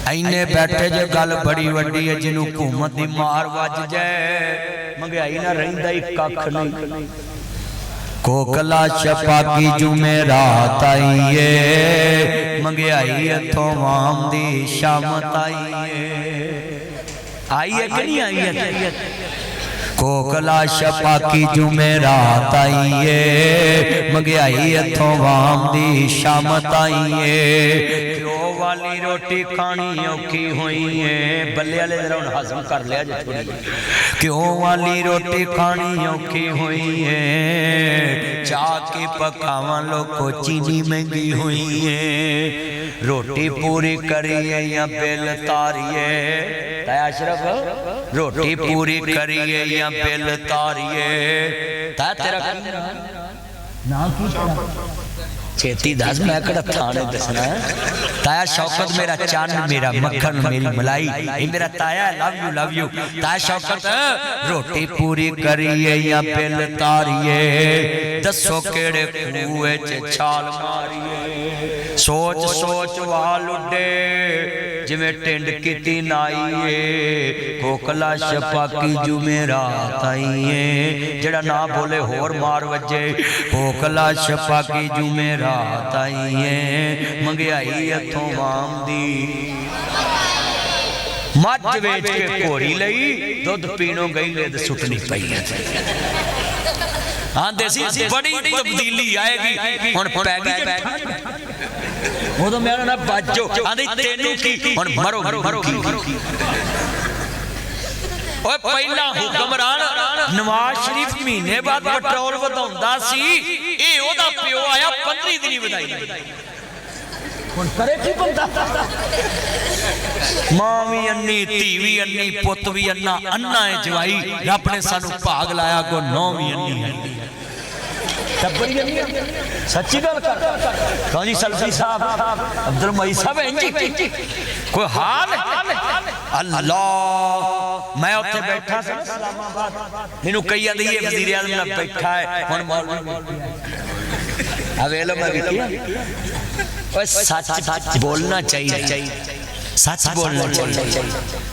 इन्ने बैठे जे गल बड़ी वड्डी है जिन्हों हुकूमत की मार वज जाए महंगाई ना रहिंदा ही कख नहीं। कोकला छपाकी जुमेरात आईए महंगाई इथों वाम दी शामत आईए कि नहीं आई है। कोकला छपाकी जुमेरात आईए महंगाई इथों वाम दी शामत आईए। वाली रोटी खानी औखी हुई है बल्ले वाले जरा हुण हजम कर लिया जे थोड़ी। क्यों वाली रोटी खानी औखी हुई है चाह के पकावा लोगों चीनी महंगी हुई है। रोटी पूरी करिए या बिल तारिए अशरफ रोटी पूरी करिए या बिल तारिए तेरा नाम की छेती दस मैं कड़ा थाने दसना है। ताया शौकत मेरा चांद मेरा मक्खन मेरी मलाई ये मेरा ताया लव यू ताया शौकत रोटी पूरी करिए या बिल तारिए दसो केड़े कुएं च छाल मारिए। सोच सोच वाल उडे जिवें टिंड कीती नाईए। कोकला छपाकी जुमेरात आईए जेड़ा ना बोले होर मार वजे। कोकला छपाकी जुमेरात आईए महंगाई इथों वाम दी। मच वेच के घोड़ी लई दुध पीणों गई ले सुटनी पई आंदे सी बड़ी तब्दीली आएगी हुण पै गई वो तो मेरा ना बाजो आंदे तेनू की हुण मरो की ओए पहला हुक्मरान नवाज शरीफ महीने बाद पेट्रोल वधाउंदा सी ए ओदा पिओ आया 15 दिन वधाई हुण करे की बंदा। मां भी अन्नी धी भी अन्नी पुत भी अन्ना अन्ना है जवाई रब ने सानू भाग लाया को नौ भी अन्नी है सच्ची गल कर कौन जी सल्फी साहब अब्दुल मई साहब कोई हाल अल्लाह मैं उत्थे बैठा सा इस्लामाबाद मैनू कही आंदी ये वजीर आज़म नाल बैठा है हुण मौलवी अवेलो मैं विकिया ओए सच बोलना चाहिए सच बोलना चाहिए।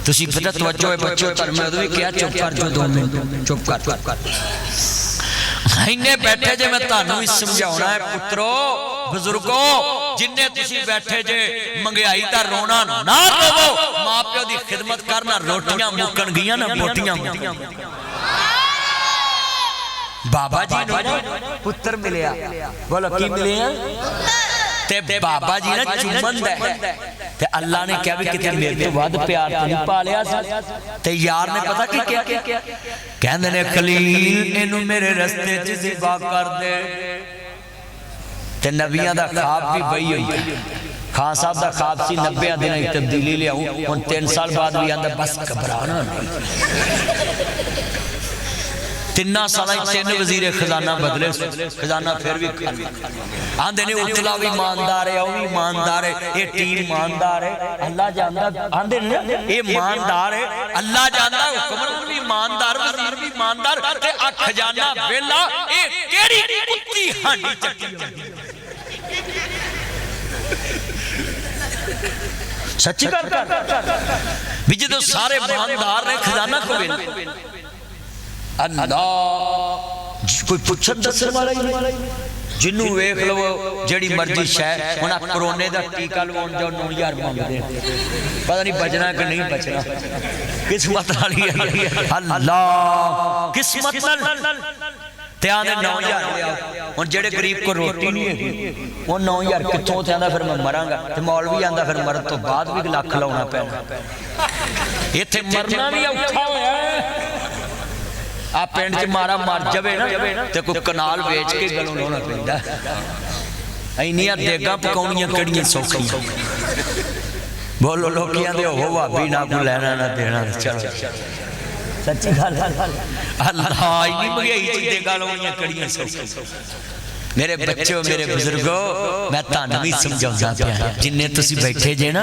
तुसी पता तवज्जो है बच्चों पर मैं उदवी क्या चुप कर जो 2 मिनट चुप कर इन्ने बैठे जे मैं तानू ही समझाउणा है पुत्रो बुजुर्गो जिन्ने तुसी बैठे जे महंगाई दा रोना ना रोवो मां प्यो दी खिदमत करना रोटियां मुकन गईयां ना बोटियां बाबा जी नु पुत्र मिलया बोलो की मिलया ते बाबा जी ने चुमन दे ते अल्लाह ने क्या भी किते मेरे तो वध प्यार तो नहीं पालिया ते यार ने पता की क्या कहंदे ने खलील इनु मेरे रास्ते च ज़िबा कर दे ते नबियां दा ख्वाब भी वही होई खान साहब दा ख्वाब सी 90 दिन की तब्दीली ले आऊं हुन 3 साल बाद भी आंदा बस घबराना नहीं 3 साल 3 वजीर खजाना बदले खजाना फिर भी आंदे ने उतला भी ईमानदार है वो भी ईमानदार है ये टीम ईमानदार है अल्लाह जानदा आंदे ने ये ईमानदार है अल्लाह जानदा हुक्मरान भी ईमानदार वजीर भी ईमानदार ते आ खजाना वेला ये केड़ी कुत्ती हांडी चक्की सच्ची गल कर भी जदों सारे ईमानदार ने खजाना को वेला अल्लाह कोई पुछन दसन वाला ही जिन्नू वेख लो जड़ी मर्जी शह हुण कोरोने दा टीका लवाउण जाओ 9000 मंगदे पता नहीं बचना कि नहीं बचना किस्मत वाली है अल्लाह किस्मत नाल ते आंदे 9000 लियाओ हुण जेड़े गरीब को रोटी नहीं है वो 9000 कित्थों ते आंदा फिर मैं मरांगा ते मौलवी आंदा फिर मरन तो बाद भी लख लाउणा पैना इत्थे मरना भी औखा होया आ पिंड च मारा मर जावे ना ते कोई कनाल बेच के गलों लाउणा पैंदा इन्नियां देगां पकाउणियां किहड़ियां सौखियां बोलो लोकी आंदे हो भाभी ना को लेना ना देना चलो सच्ची गल अल्लाह इन्नी महंगाई च देगां लाउणियां किहड़ियां सौखियां मेरे बच्चों मेरे बुजुर्गो मैं तानू भी समझाउंदा पिया जिन्ने तुसी बैठे जे ना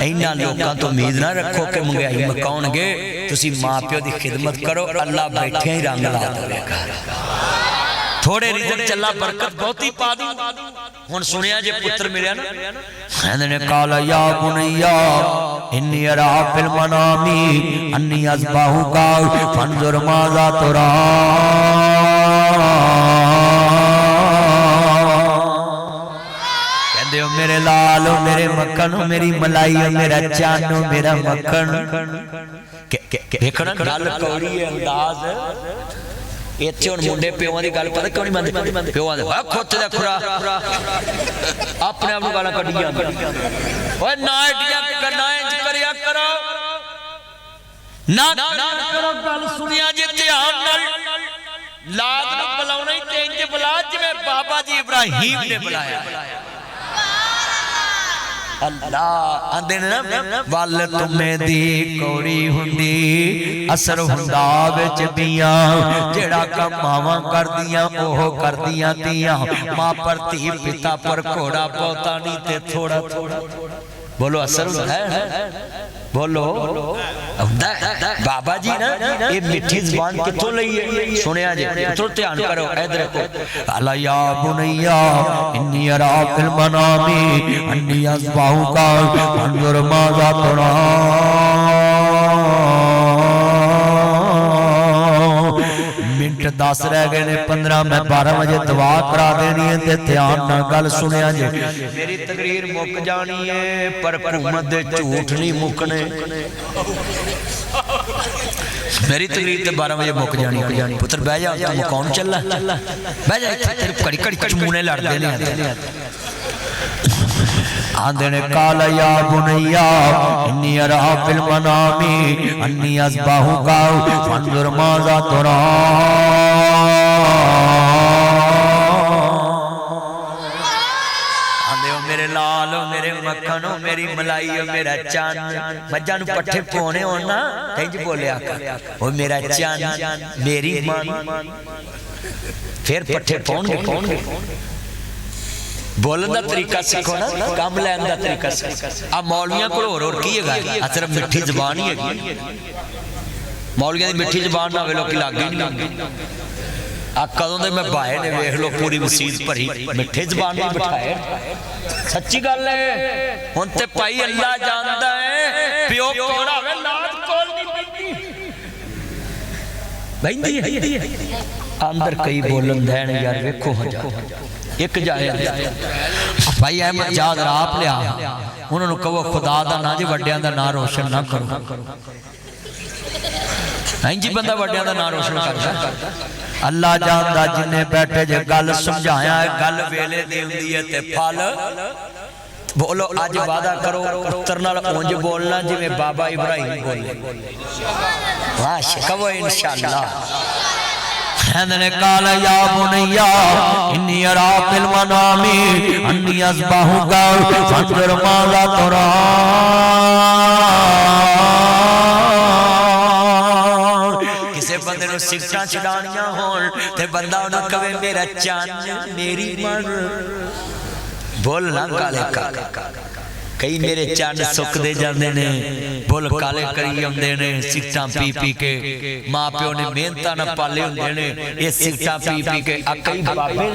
इन्हां लोकां तो उम्मीद ना रखो कि महंगाई मकाउणगे तुसी मां प्यो दी खिदमत करो अल्लाह बैठे ही रंग ला देगा थोड़े रिजक चला बरकत बहुती पा दूं हुण सुनिया जे पुत्र मिलिया ना कहंदे ने काला या बुनैया इन्नी अरा फिल मनामी अन्नी अज़बाहुका फंजुर माज़ा तुरा कहंदे हो मेरे लाल हो मेरे मक्खन हो मेरी मलाई हो मेरा चान हो मेरा मक्खन देखना गल कौड़ी है अंदाज इत्थे हुण मुंडे प्योआं दी गल पता क्यों नहीं मनदे प्योआं दे खुद दा खुरा अपने आप नूं गालां कड्डी जांदे ओए ना एडियां गल्लां इंज करिया करो ना करो गल सुनिया जे ध्यान नाल लाद नूं बुलाउणा ही ते इंज बुला जिवें बाबा जी इब्राहिम ने बुलाया अल्लाह आंदे ने ना वल तुम्हें दी कौड़ी हुंदी असर हुंदा विच दियां जेड़ा कम मावां करदियां ओह करदियां तियां मां पर धी पिता पर घोड़ा पोता नहीं ते थोड़ा थोड़ा बोलो असर है बोलो बाबा जी ना ये मिठी जुबान कित्थों लई है सुनिया जी थोड़ा ध्यान करो इधर को अला या बुनैया इन्नी अरा फिल मनामी अन्नी अज़बाहुका फंजुर माज़ा तुरा मिनट 10 रह गए ने 15 मैं 12 बजे दुआ करा देनी है ते ध्यान नाल गल सुनिया जी मेरी तकरीर मुक जानी है पर हुकूमत दे झूठ नहीं मुकने मेरी तकरीर ते 12 बजे मुक जानी पुत्र बह जा तू मुकाउन चला बह जा तेरे घड़ी घड़ी चमूने लड़दे ने आंदे ने काला या बुनैया इन्नी अरा फिल मनामी अन्नी अज़बाहुका फंजुर माज़ा तुरा आंदे हो मेरे लाल हो मेरे मक्खन हो मेरी मलाई हो मेरा चान मज्जां नूं पट्ठे पाउणे होण ना इंज बोलिया कर ओ मेरा चान मेरी मां फिर पट्ठे पाउणगे बोलन का तरीका सीखो ना कम लैन का तरीका सीखो आ मौलवियां कोल होर की है सिर्फ मिठी जबान ही है मौलवियां दी मिठी जबान ना वे लोग लागे नहीं आ कदों दे मैं बाहे ने वेख लो पूरी मसीत भरी मिठे जबान में बिठाए सच्ची गल है हुण ते भाई अल्लाह जानदा है प्यो कोल होवे लाज कोल नहीं बैंदी बैंदी है अंदर कई बोलन देन यार वेखो हो जा एक जाए भाई अहमद जाद आप लिया उन्होंने कहो खुदा दा ना जी वड्डियां दा नाम रोशन ना करो जी बंदा वड्डियां दा नाम रोशन करदा अल्लाह जानदा जिन्ने बैठे जे गल समझाया है गल वेले दी हुंदी है ते फल बोलो आज वादा करो पुत्र नाल उंज बोलना जिवें बाबा इब्राहिम बोले वाह कहो इंशाअल्लाह कहने काला या बुनैया इन्नी अरा फिल मनामी अन्नी अज़बाहुका फंजुर माज़ा तुरा किसे बंदे नूं सिगटां छडाणियां होण ते बंदा उन्हां कहे मेरा चान मेरी मन बोलना काले का कई मेरे चंद सुकते जाते ने बुल काले करी आते ने सिगटां पी पी के मां प्यो ने मेहनत ना पाले होंदे ने ये सिगटां पी पी के कई बाबे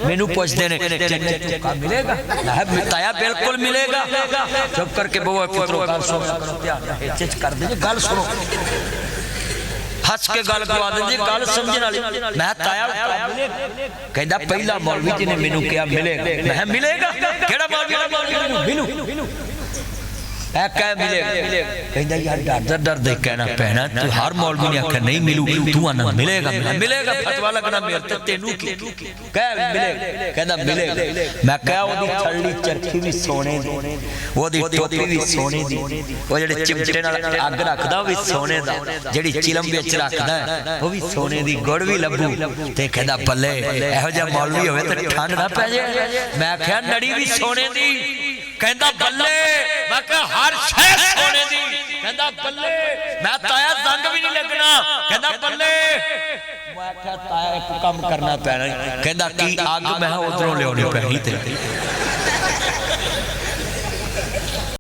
मैनू पूछते ने मिलेगा ताया बिल्कुल मिलेगा चुप करके बहु पुत्रो गल सुनो कर दे गल सुनो हस के गल गवा दे गल समझण वाली मैं ताया कहंदा पहला मौलवी जी ने मैनू कहा मिलेगा मैं मिलेगा केड़ा मौलवी मिलू कहंदा यार डर डर दे कहना पैना तू हर मौलवी ने आख्या नहीं मिलू तू आना मिलेगा मिलेगा फतवा लगना मेरे ते तेनू की कह मिलेगा कहंदा मिलेगा मैं कहा ओदी थल्ली चरखी भी सोने दी ओदी टोपी भी सोने दी ओ जेड़े चिमटे नाल अग रखदा भी सोने दा जेड़ी चिलम विच रखदा ओ भी सोने दी गुड़ भी लब्बू ते कहंदा बल्ले एहो जिहा मौलवी होवे ते ठंड ना पै जाए मैं आख्या नड़ी भी सोने दी कहंदा बल्ले मैं कहा हर शय सोने दी कहंदा बल्ले मैं ताया जंग भी नहीं लगना कहंदा बल्ले मैं आख्या ताया एक काम करना पैना कहंदा की अग मैं उधरों लियाउणी पैनी ते